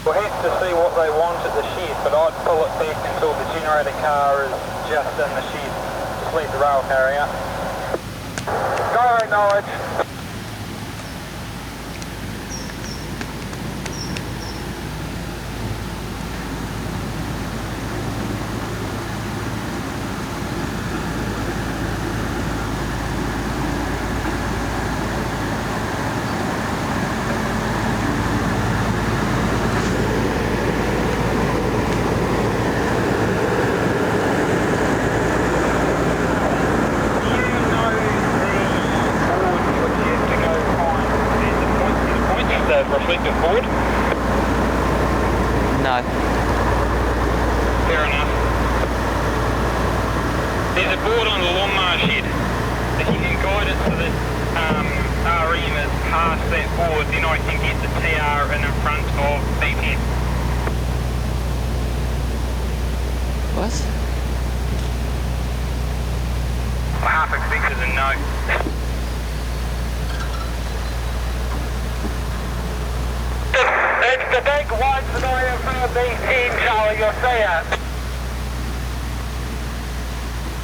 We'll have to see what they want at the shed, but I'd pull it back until the generator car is just in the shed. Just leave the rail carrier. Go acknowledge. Reflective board? No. Fair enough. There's a board on the lawnmower shed. If you can guide it so that RM is past that board, then I can get the TR in front of BP. What? I half expected a no. It's the big ones that I have heard these 10, Charlie, you'll see it.